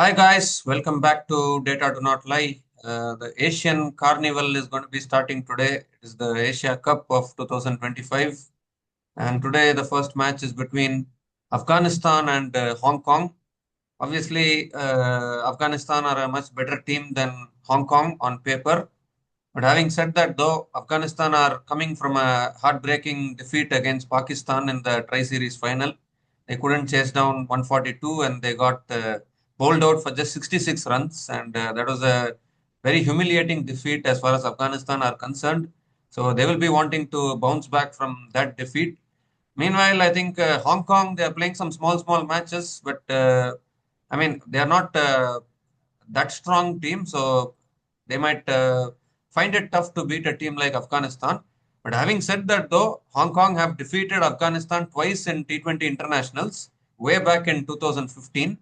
Hi guys, welcome back to Data Do Not Lie. The Asian Carnival is going to be starting today. It is the Asia Cup of 2025, and today the first match is between Afghanistan and Hong Kong. Obviously, Afghanistan are a much better team than Hong Kong on paper. But having said that, though, Afghanistan are coming from a heartbreaking defeat against Pakistan in the Tri-Series final. They couldn't chase down 142 and they got bowled out for just 66 runs. And that was a very humiliating defeat as far as Afghanistan are concerned. So they will be wanting to bounce back from that defeat. Meanwhile, I think Hong Kong, they are playing some small matches, but I mean, they are not that strong team. So they might find it tough to beat a team like Afghanistan. But having said that, though, Hong Kong have defeated Afghanistan twice in T20 internationals, way back in 2015.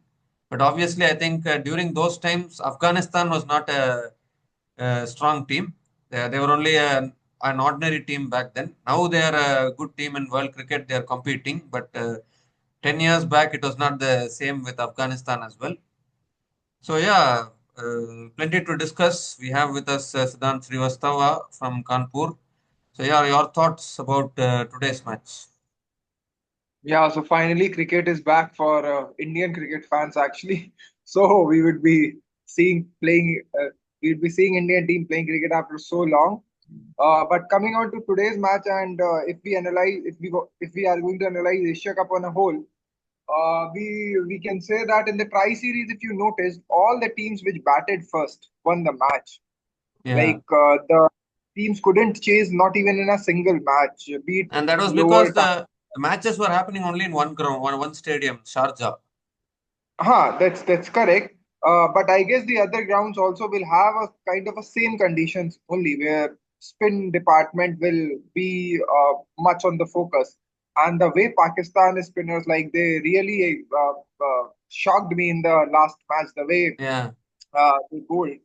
But obviously, I think during those times, Afghanistan was not a strong team. They were only an ordinary team back then. Now they are a good team in world cricket. They are competing. But 10 years back, it was not the same with Afghanistan as well. So yeah, plenty to discuss. We have with us Siddhant Srivastava from Kanpur. So yeah, your thoughts about today's match? Yeah, so finally cricket is back for Indian cricket fans actually. So we would be we would be seeing Indian team playing cricket after so long. But coming on to today's match, and if we are going to analyze Asia Cup on a whole, we can say that in the Tri Series, if you noticed, all the teams which batted first won the match. Yeah, The teams couldn't chase not even in a single match, be it and that was because lower. the matches were happening only in one ground, one stadium, Sharjah. That's correct. But I guess the other grounds also will have a kind of a same conditions only, where spin department will be much on the focus. And the way Pakistan spinners, like they really shocked me in the last match. The way Yeah, they bowled.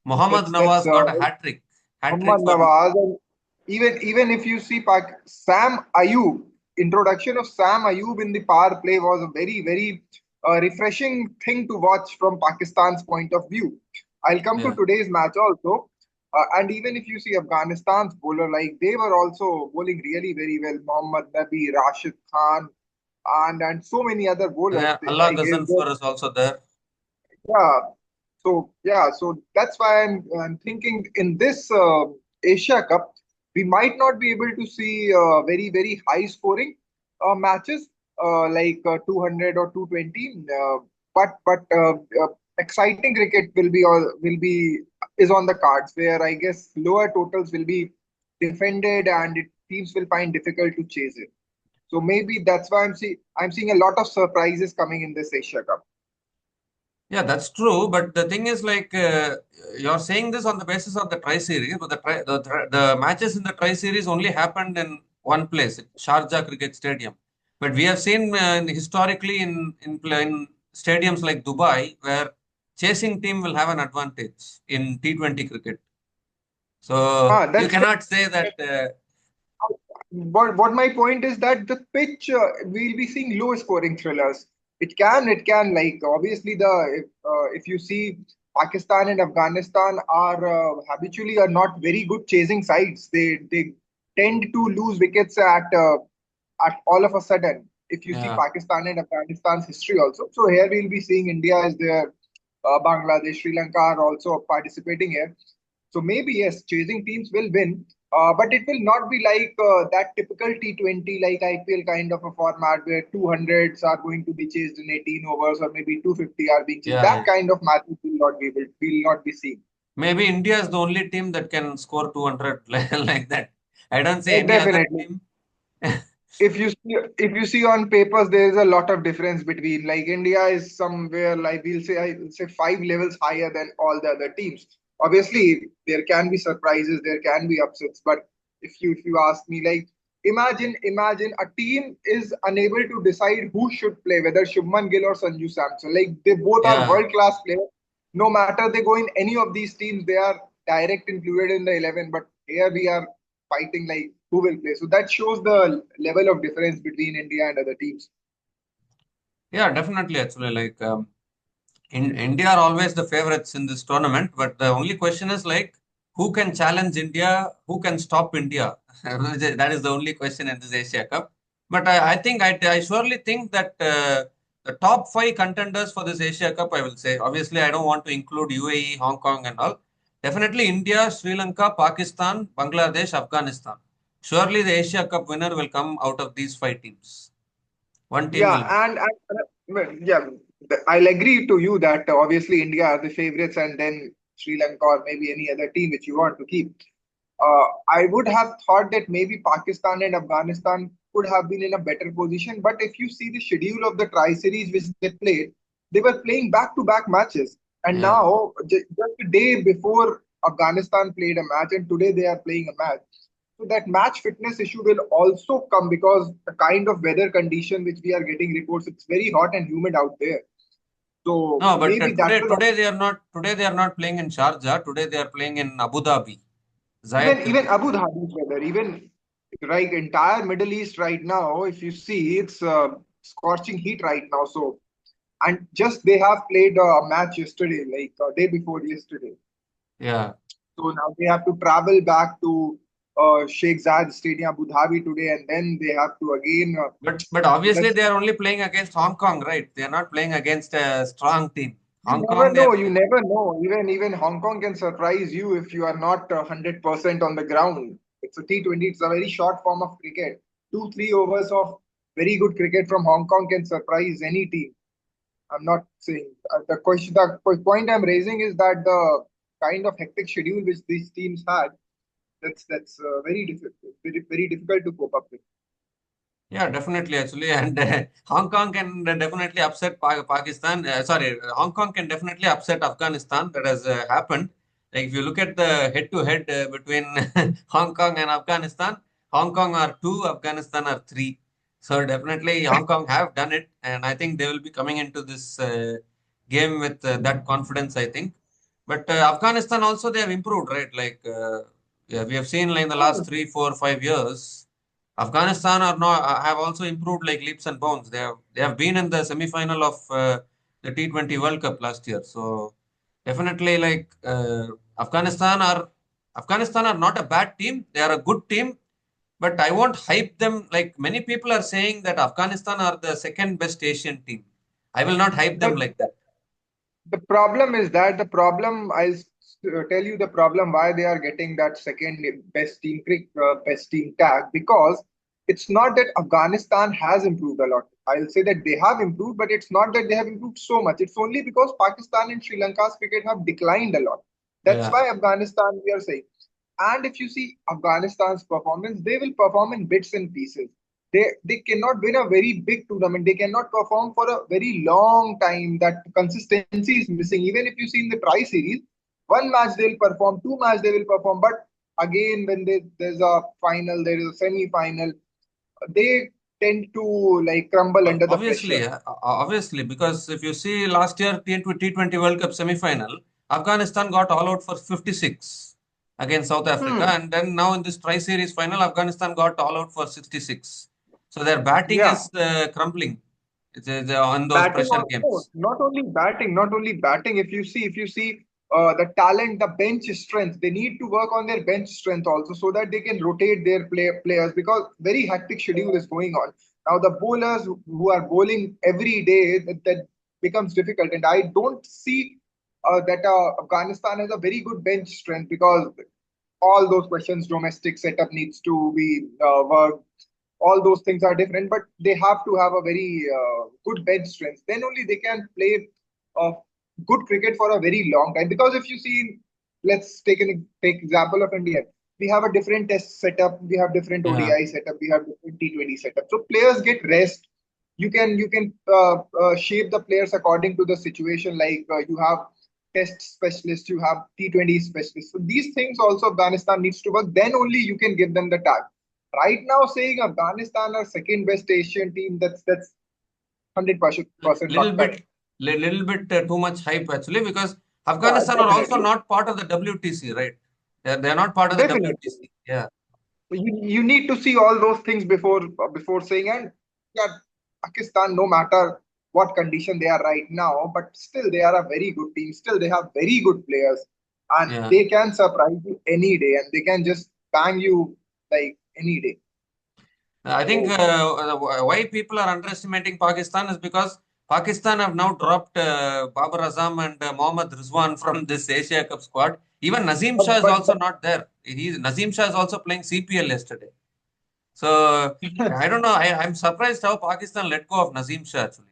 Mohammad That's Nawaz got a hat trick Muhammad for Nawaz. And even if you see Sam Ayub, introduction of Sam Ayub in the power play was a very refreshing thing to watch from Pakistan's point of view. I'll come to yeah. today's match also. And even if you see Afghanistan's bowler, like they were also bowling really very well. Mohammad Nabi, Rashid Khan, and so many other bowlers. Yeah, Allah I guess Ghaznfar is also there. yeah. So that's why I'm thinking in this Asia Cup, we might not be able to see very high scoring matches like 200 or 220. But exciting cricket will be is on the cards where I guess lower totals will be defended and teams will find difficult to chase it. So maybe that's why I'm seeing a lot of surprises coming in this Asia Cup. Yeah, that's true. But the thing is, like, you're saying this on the basis of the Tri Series, but the matches in the Tri Series only happened in one place, Sharjah Cricket Stadium. But we have seen historically in stadiums like Dubai, where chasing team will have an advantage in T20 cricket. So you That's cannot say that. what my point is that the pitch we'll be seeing low scoring thrillers. It can like obviously the if you see Pakistan and Afghanistan are habitually are not very good chasing sides. They tend to lose wickets at all of a sudden. If you see Yeah, Pakistan and Afghanistan's history also, so here we'll be seeing India is there, Bangladesh, Sri Lanka are also participating here. So maybe yes, chasing teams will win, but it will not be like that typical T20 like IPL kind of a format where 200s are going to be chased in 18 overs or maybe 250 are being chased. yeah. That kind of matches will not be seen. Maybe India is the only team that can score 200 like that. I don't see any other Definitely. team. If you see on papers, there is a lot of difference between like India is somewhere like I will say 5 levels higher than all the other teams. Obviously, there can be surprises, there can be upsets, but if you ask me, like imagine a team is unable to decide who should play, whether Shubman Gill or Sanju Samson. Like they both are Yeah. world class players. No matter they go in any of these teams, they are direct included in the 11. But here we are fighting like who will play. So that shows the level of difference between India and other teams. Yeah, definitely. Actually, like India are always the favorites in this tournament, but the only question is like who can challenge India, who can stop India? That is the only question in this Asia Cup. But I surely think that the top five contenders for this Asia Cup, I will say. Obviously, I don't want to include UAE, Hong Kong, and all. Definitely India, Sri Lanka, Pakistan, Bangladesh, Afghanistan. Surely the Asia Cup winner will come out of these five teams. One team Yeah, will win. well, yeah, I'll agree to you that obviously India are the favorites, and then Sri Lanka or maybe any other team which you want to keep. I would have thought that maybe Pakistan and Afghanistan could have been in a better position. But if you see the schedule of the Tri Series which they played, they were playing back-to-back matches. And Yeah. now, just a day before Afghanistan played a match, and today they are playing a match. So that match fitness issue will also come because the kind of weather condition which we are getting reports, it's very hot and humid out there. So No, but maybe that will today they are not playing in Sharjah. Today they are playing in Abu Dhabi, Zayed even Cricket. Abu Dhabi's weather, even right entire Middle East right now, if you see, it's scorching heat right now. So and just they have played a match yesterday, like day before yesterday. Yeah, So now they have to travel back to Sheikh Zayed Stadium, Abu Dhabi today, and then they have to again. but obviously That's they are only playing against Hong Kong, right? They are not playing against a strong team. You Hong never Kong, they are know. You playing. never know. Even Hong Kong can surprise you if you are not 100% on the ground. It's a T20. It's a very short form of cricket. 2-3 overs of very good cricket from Hong Kong can surprise any team. I'm not saying the point I'm raising is that the kind of hectic schedule which these teams had, that's very difficult, very difficult to cope up with. Yeah, definitely, actually, and Hong Kong can definitely upset Pakistan. Sorry, Hong Kong can definitely upset Afghanistan. That has happened. Like if you look at the head-to-head between Hong Kong and Afghanistan, Hong Kong are two, Afghanistan are three. So definitely, Hong Kong have done it, and I think they will be coming into this game with that confidence. I think, but Afghanistan also they have improved, right? Like yeah, we have seen like in the last 3, 4, 5 years. Afghanistan are not have also improved like leaps and bounds. They have been in the semi-final of the T20 World Cup last year. So definitely like Afghanistan are not a bad team. They are a good team, but I won't hype them. Like many people are saying that Afghanistan are the second best Asian team. I will not hype them The like that. The problem is that the problem, tell you the problem why they are getting that second best team tag, because it's not that Afghanistan has improved a lot. I'll say that they have improved, but it's not that they have improved so much. It's only because Pakistan and Sri Lanka's cricket have declined a lot. That's Yeah, why Afghanistan, we are saying. And if you see Afghanistan's performance, they will perform in bits and pieces. They cannot win a very big tournament. They cannot perform for a very long time. That consistency is missing. Even if you see in the Tri Series, one match they'll perform, two match they will perform, but again when there's a final, there is a semi-final, they tend to like crumble under the pressure. Obviously, because if you see last year T20 World Cup semi-final, Afghanistan got all out for 56 against South Africa, Hmm. and then now in this Tri-Series final, Afghanistan got all out for 66. So their batting Yeah. is crumbling. It's on those Batting pressure also, games. not only batting. If you see the talent, the bench strength, they need to work on their bench strength also so that they can rotate their players, because very hectic schedule is going on now. The bowlers who are bowling every day, that becomes difficult, and I don't see that Afghanistan has a very good bench strength, because all those questions, domestic setup needs to be worked, all those things are different, but they have to have a very good bench strength. Then only they can play uh, good cricket for a very long time. Because if you see, let's take example of India. We have a different test setup, we have different Yeah. ODI setup, we have different T20 setup. So players get rest. You can shape the players according to the situation. Like you have test specialists, you have T20 specialists. So these things also Afghanistan needs to work. Then only you can give them the tag. Right now, saying Afghanistan are second best Asian team, that's 100% Little not bit, correct. little bit too much hype actually because Yeah, Afghanistan are also definitely, not part of the WTC, right? They're not part of the definitely. WTC. Yeah. You need to see all those things before saying. And yeah, Pakistan, no matter. what condition they are right now, but still they are a very good team. Still they have very good players, and Yeah. they can surprise you any day, and they can just bang you like any day. I think So why people are underestimating Pakistan is because Pakistan have now dropped Babar Azam and Mohammad Rizwan from this Asia Cup squad. Even Nazim Shah is also but not there. Nazim Shah is also playing CPL yesterday. So I don't know. I'm surprised how Pakistan let go of Nazim Shah actually.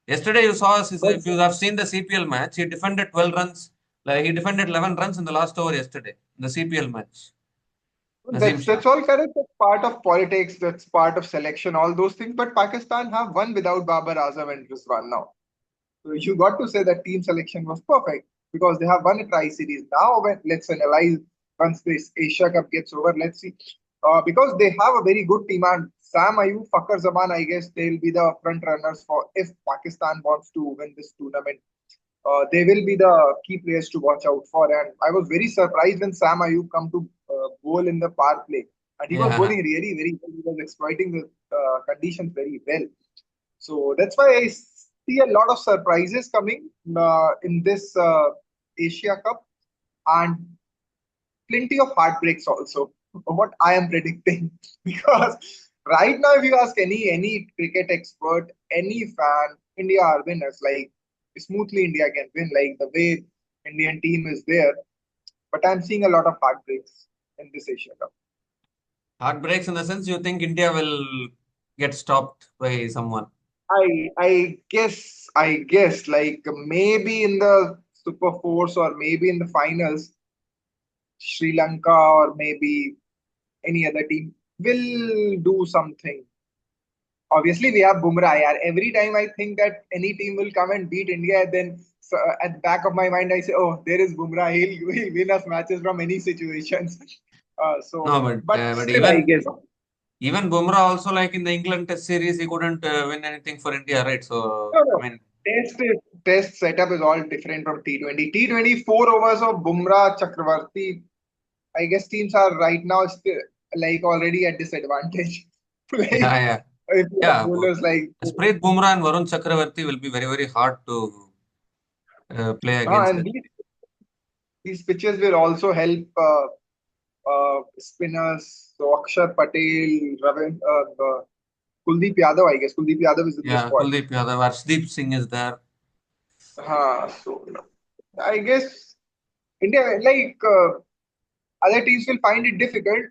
Yesterday you saw but if you have seen the CPL match, he defended 12 runs. Like he defended 11 runs in the last over yesterday, the CPL match. Nazim Shah. that's all correct. That's part of politics. That's part of selection. All those things. But Pakistan have won without Babar Azam and Rizwan now. So you got to say that team selection was perfect because they have won a tri-series. Now, let's analyze once this Asia Cup gets over. Let's see. Because they have a very good team and Sam Ayub, Fakhar Zaman, I guess they'll be the front runners for if Pakistan wants to win this tournament. They will be the key players to watch out for. And I was very surprised when Sam Ayub come to bowl in the power play. And he was Yeah. bowling really very well. He was exploiting the conditions very well. So that's why I see a lot of surprises coming in this Asia Cup and plenty of heartbreaks also. What I am predicting, because right now, if you ask any cricket expert, any fan, India are winners. Like smoothly, India can win. Like the way Indian team is there, but I'm seeing a lot of heartbreaks in this Asia Cup. Heartbreaks in the sense you think India will get stopped by someone. I guess like maybe in the Super Fours or maybe in the finals, Sri Lanka or maybe any other team will do something. Obviously, we have Bumrah. Yeah. Every time I think that any team will come and beat India, then at the back of my mind I say, "Oh, there is Bumrah. He'll win us matches from any situations." No, But but still, I guess. even Bumrah also like in the England Test series he couldn't win anything for India, right? So No, I no. mean, Test setup is all different from T20. T20 4 overs of Bumrah, Chakravarti. I guess teams are right now still like already at disadvantage. yeah, Like yeah, if you have yeah. bowlers like Spreet Bumrah and Varun Chakravarti will be very hard to play against and them. these pitches will also help spinners. So Akshar Patel, Kuldeep Yadav, I guess. Kuldeep Yadav is in the Yeah, squad. Kuldeep Yadav, Arshdeep Singh is there. So I guess India, like other teams will find it difficult.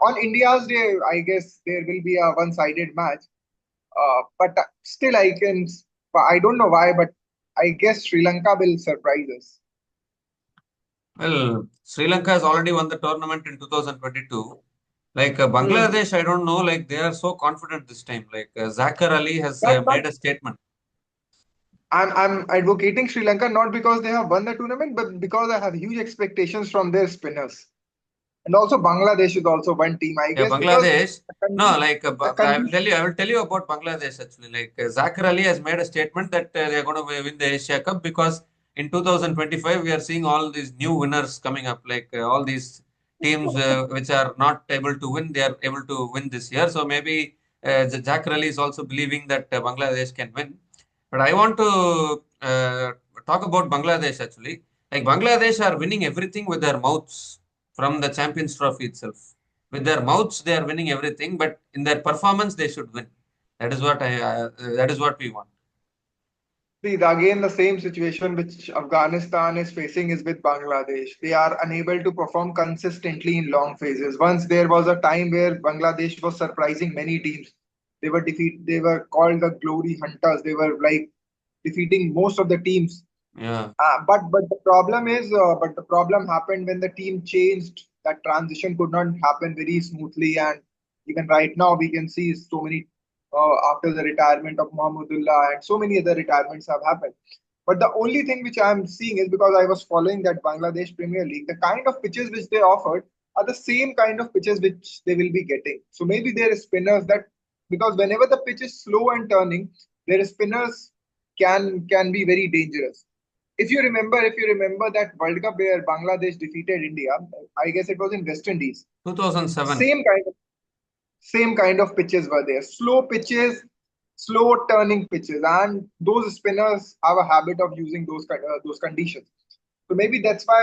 On India's day, I guess there will be a one-sided match. But still, I don't know why, but I guess Sri Lanka will surprise us. Well, Sri Lanka has already won the tournament in 2022. Like Hmm. Bangladesh, I don't know. Like they are so confident this time. Like Zakir Ali has But made a statement. I'm advocating Sri Lanka not because they have won the tournament, but because I have huge expectations from their spinners. And also Bangladesh is also one team, I Yeah, guess, because Bangladesh. No, like the I will country. tell you. I will tell you about Bangladesh actually. Like Zakir Ali has made a statement that they are going to win the Asia Cup because in 2025 we are seeing all these new winners coming up. Like all these teams which are not able to win, they are able to win this year. So maybe Zakir Ali is also believing that Bangladesh can win. But I want to talk about Bangladesh actually. Like Bangladesh are winning everything with their mouths from the Champions Trophy itself. With their mouths, they are winning everything, but in their performance, they should win. That is what we want. See, again, the same situation which Afghanistan is facing is with Bangladesh. They are unable to perform consistently in long phases. Once there was a time where Bangladesh was surprising many teams. They were called the glory hunters. They were like defeating most of the teams. Yeah, But the problem happened when the team changed. That transition could not happen very smoothly, and even right now we can see so many after the retirement of Mahmudullah and so many other retirements have happened. But the only thing which I'm seeing is because I was following that Bangladesh Premier League, the kind of pitches which they offered are the same kind of pitches which they will be getting. So maybe there is spinners that because whenever the pitch is slow and turning, their spinners can be very dangerous. If you remember that World Cup where Bangladesh defeated India, I guess it was in West Indies. 2007. Same kind of pitches were there. Slow pitches, slow turning pitches, and those spinners have a habit of using those conditions. So maybe that's why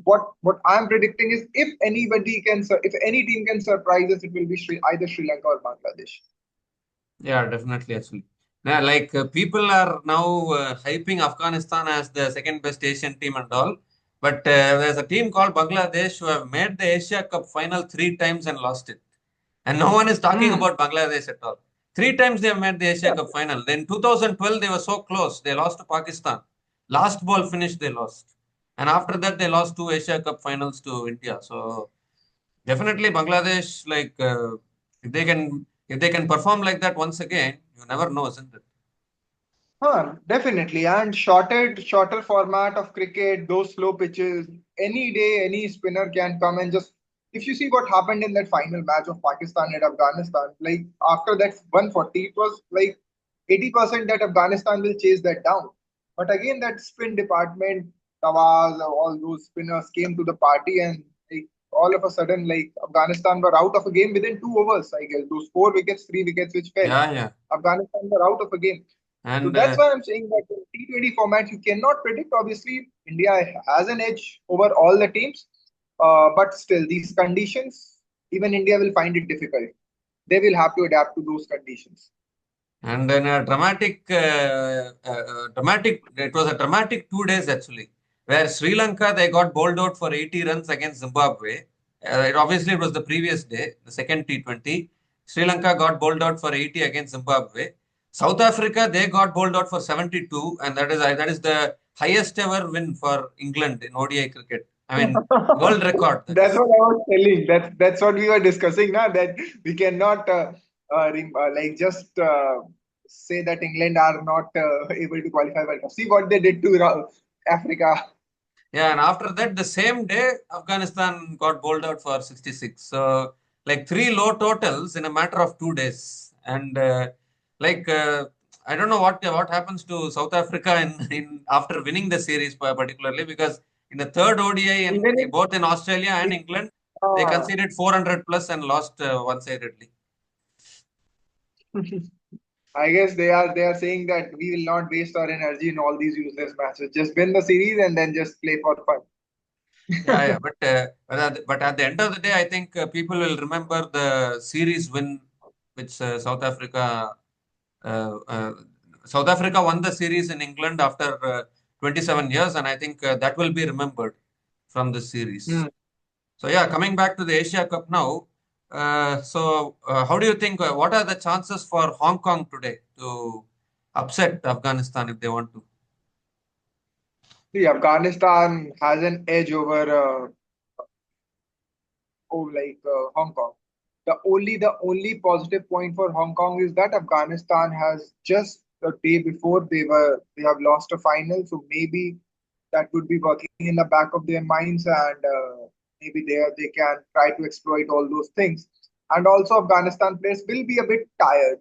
what I'm predicting is if any team can surprise us, it will be either Sri Lanka or Bangladesh. Yeah, definitely, actually. Now, like people are now hyping Afghanistan as the second best Asian team and all. But there's a team called Bangladesh who have made the Asia Cup final three times and lost it. And no one is talking Hmm. about Bangladesh at all. Three times they have made the Asia Yeah. Cup final. Then 2012, they were so close. They lost to Pakistan. Last ball finish, they lost. And after that, they lost two Asia Cup finals to India. So definitely Bangladesh, like if they can perform like that once again, you never know, isn't it? Huh, definitely. And shorter format of cricket, those slow pitches, any day, any spinner can come and just. If you see what happened in that final match of Pakistan and Afghanistan, like after that 140, it was like 80% that Afghanistan will chase that down. But again, that spin department, Tawaz, all those spinners came to the party, and like all of a sudden, like Afghanistan were out of a game within 2 overs, I guess. Those 4 wickets, 3 wickets which fell. Yeah, yeah. Afghanistan were out of a game. So And that's why I'm saying that in T20 format, you cannot predict. Obviously, India has an edge over all the teams, but still, these conditions, even India will find it difficult. They will have to adapt to those conditions. And then a dramatic. It was a dramatic 2 days actually, where Sri Lanka they got bowled out for 80 runs against Zimbabwe. Obviously, it was the previous day, the second T20. Sri Lanka got bowled out for 80 against Zimbabwe. South Africa they got bowled out for 72, and that is the highest ever win for England in ODI cricket. I mean, world record that That's is. what I was telling. That's what we were discussing now. That we cannot like just say that England are not able to qualify World Cup. See what they did to Africa. Yeah, and after that, the same day, Afghanistan got bowled out for 66. So, like three low totals in a matter of 2 days. And like, I don't know what happens to South Africa in after winning the series, particularly because in the third ODI, Even in both in Australia and England, they if conceded 400 plus and lost one-sidedly. I guess they are saying that we will not waste our energy in all these useless matches. Just win the series and then just play for Yeah, yeah, fun. but at the end of the day, I think people will remember the series win, which uh, uh, South Africa won the series in England after 27 years, and I think that will be remembered from the series. Hmm. So yeah, coming back to the Asia Cup now. How do you think? What are the chances for Hong Kong today to upset Afghanistan if they want to? See, Afghanistan has an edge over Hong Kong. The only positive point for Hong Kong is that Afghanistan has just the day before they have lost a final, so maybe that would be working in the back of their minds, and maybe they can try to exploit all those things. And also, Afghanistan players will be a bit tired,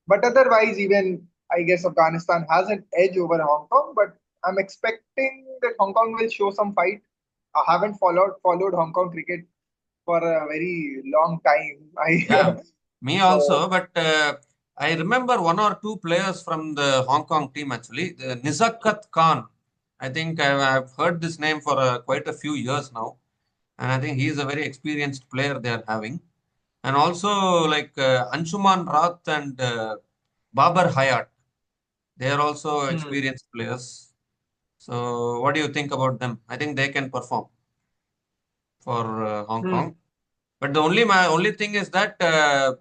but otherwise, even I guess Afghanistan has an edge over Hong Kong. But I'm expecting that Hong Kong will show some fight. I haven't followed Hong Kong cricket for a very long time. I Yeah, me uh, also. But I remember one or two players from the Hong Kong team actually. The Nizakat Khan. I think I've heard this name for quite a few years now, and I think he's a very experienced player they are having. And also like Anshuman Rath and Babar Hayat, they are also hmm, experienced players. So what do you think about them? I think they can perform for Hong hmm. Kong. But the only thing is that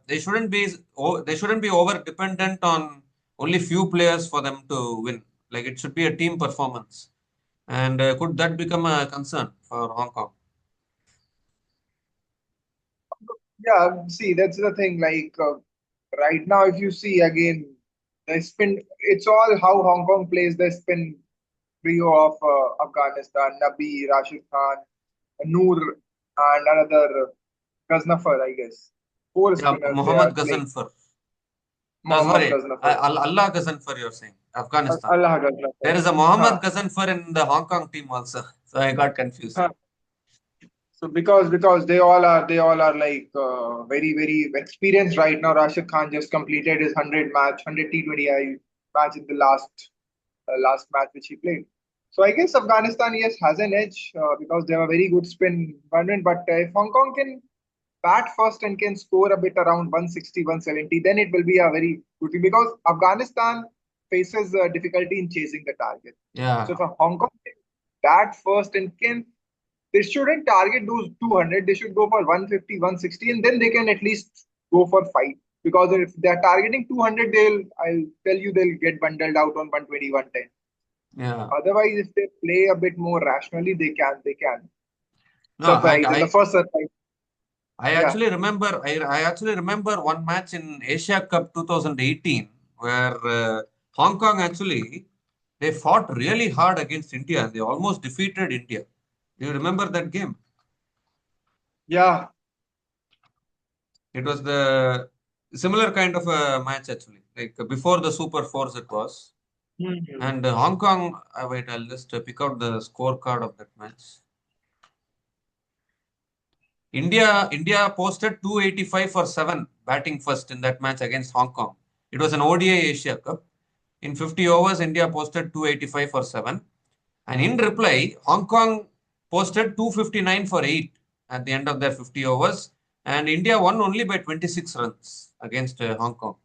they shouldn't be over dependent on only few players for them to win. Like it should be a team performance. And could that become a concern for Hong Kong? Yeah, see, that's the thing. Right now, if you see again, the spin, it's all how Hong Kong plays the spin trio of Afghanistan, Nabi, Rashid Khan, Noor, and another Ghaznafar, I guess. Four Yeah, spinners they Mohammad are playing. Ghazanfar. No, Mohammad sorry, Ghaznafar. Allah Ghazanfar. You're saying Afghanistan. Allah Ghaznafar. There is a Mohammad Huh. Ghazanfar in the Hong Kong team also, so I got confused. Huh. So because they all are like very experienced right now. Rashid Khan just completed his 100 T20I match in the last match which he played. So I guess Afghanistan, yes, has an edge because they have a very good spin environment. But if Hong Kong can bat first and can score a bit around 160, 170, then it will be a very good thing because Afghanistan faces difficulty in chasing the target. So Yeah. if a Hong Kong can bat first and can, they shouldn't target those 200, they should go for 150, 160, and then they can at least go for fight. Because if they're targeting 200, I'll tell you, they'll get bundled out on 120, 110. Yeah. Otherwise, if they play a bit more rationally, they can No, surprise in the first surprise. Yeah, I actually remember one match in Asia Cup 2018 where Hong Kong actually they fought really hard against India and they almost defeated India. Do you remember that game? yeah. It was the similar kind of a match actually, like before the Super Fours it was. Hmm. And Hong Kong, wait, I'll just pick out the scorecard of that match. India posted 285 for 7 batting first in that match against Hong Kong. It was an ODI Asia Cup. In 50 overs, India posted 285 for 7. And in reply, Hong Kong posted 259 for 8 at the end of their 50 overs. And India won only by 26 runs against Hong Kong.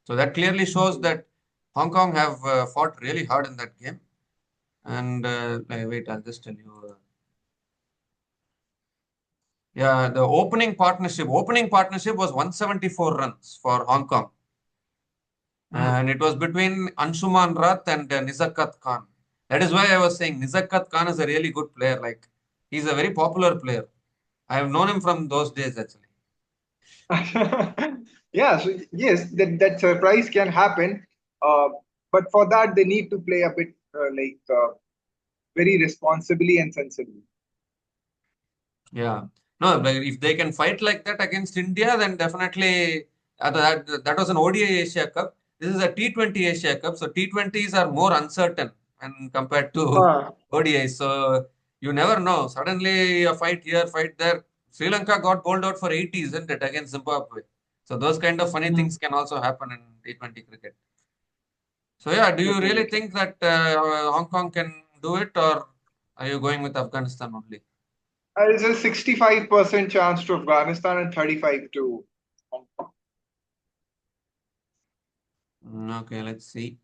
So that clearly shows that Hong Kong have fought really hard in that game. And wait, I'll just tell you. Yeah, the opening partnership was 174 runs for Hong Kong. Hmm. And it was between Anshuman Rath and Nizakat Khan. That is why I was saying Nizakat Khan is a really good player. Like he's a very popular player. I have known him from those days actually. Yeah, so yes, that surprise can happen. Uh, but for that, they need to play a bit very responsibly and sensibly. Yeah. No, like if they can fight like that against India, then definitely that was an ODI Asia Cup. This is a T20 Asia Cup. So T20s are more uncertain and compared to Huh. ODIs. So you never know. Suddenly a fight here, fight there. Sri Lanka got bowled out for 80, isn't it, against Zimbabwe? So those kind of funny Hmm. things can also happen in T20 cricket. So yeah, do you really Definitely. think that Hong Kong can do it, or are you going with Afghanistan only? There's a 65% chance to Afghanistan and 35 to Hong Kong. Okay, let's see.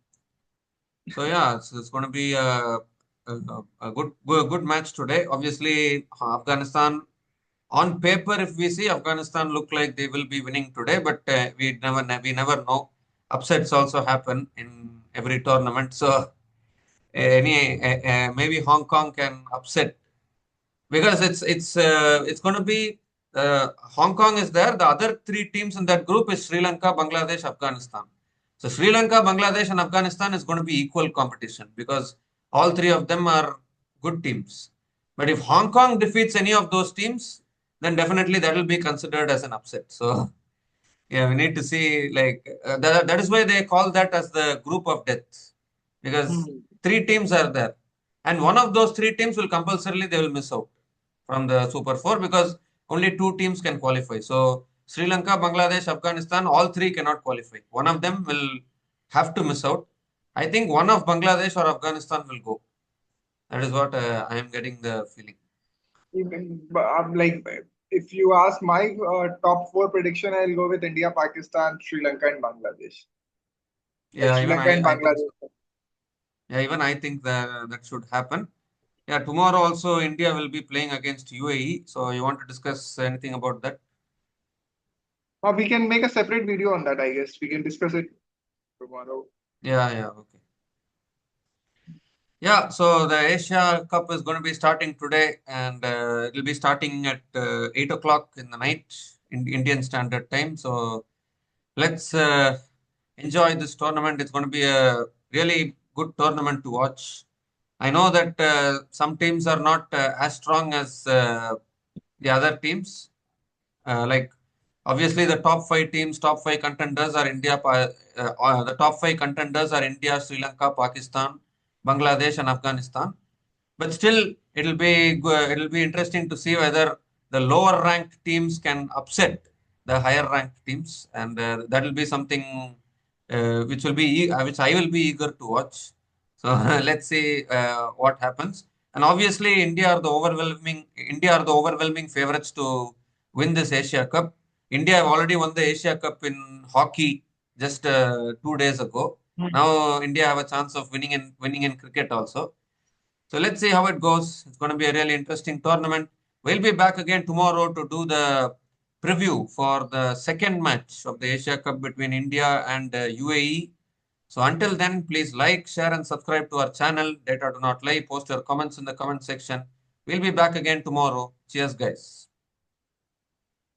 So yeah, it's going to be a good match today. Obviously, Afghanistan on paper, if we see Afghanistan look like they will be winning today, but we never know. Upsets also happen in every tournament. So maybe Hong Kong can upset because it's going to be Hong Kong is there. The other three teams in that group is Sri Lanka, Bangladesh, Afghanistan. So Sri Lanka, Bangladesh, and Afghanistan is going to be equal competition because all three of them are good teams. But if Hong Kong defeats any of those teams, then definitely that will be considered as an upset. So yeah, we need to see that is why they call that as the group of death because Hmm. three teams are there, and one of those three teams will compulsorily they will miss out from the Super Four because only two teams can qualify. So Sri Lanka, Bangladesh, Afghanistan, all three cannot qualify. One of them will have to miss out. I think one of Bangladesh or Afghanistan will go. That is what I am getting the feeling. But I'm like, if you ask my top four prediction, I'll go with India, Pakistan, Sri Lanka, and Bangladesh. Like Yeah, Sri even Lanka and I think so. Bangladesh. Yeah, even I think that should happen. Yeah, tomorrow also India will be playing against UAE. So you want to discuss anything about that? We can make a separate video on that, I guess. We can discuss it tomorrow. Yeah, yeah, okay. Yeah, so the Asia Cup is going to be starting today, and it will be starting at 8 o'clock in the night in Indian Standard Time. So let's enjoy this tournament. It's going to be a really good tournament to watch. I know that some teams are not as strong as the other teams. Like obviously the top five contenders are the top five contenders are India, Sri Lanka, Pakistan, Bangladesh, and Afghanistan. But still, it'll be interesting to see whether the lower ranked teams can upset the higher ranked teams, and that will be something which I will be eager to watch. So let's see what happens. And obviously, India are the overwhelming favorites to win this Asia Cup. India have already won the Asia Cup in hockey just 2 days ago. Now India have a chance of winning in cricket also. So let's see how it goes. It's going to be a really interesting tournament. We'll be back again tomorrow to do the preview for the second match of the Asia Cup between India and UAE. So until then, please like, share, and subscribe to our channel. Data do not lie. Post your comments in the comment section. We'll be back again tomorrow. Cheers, guys.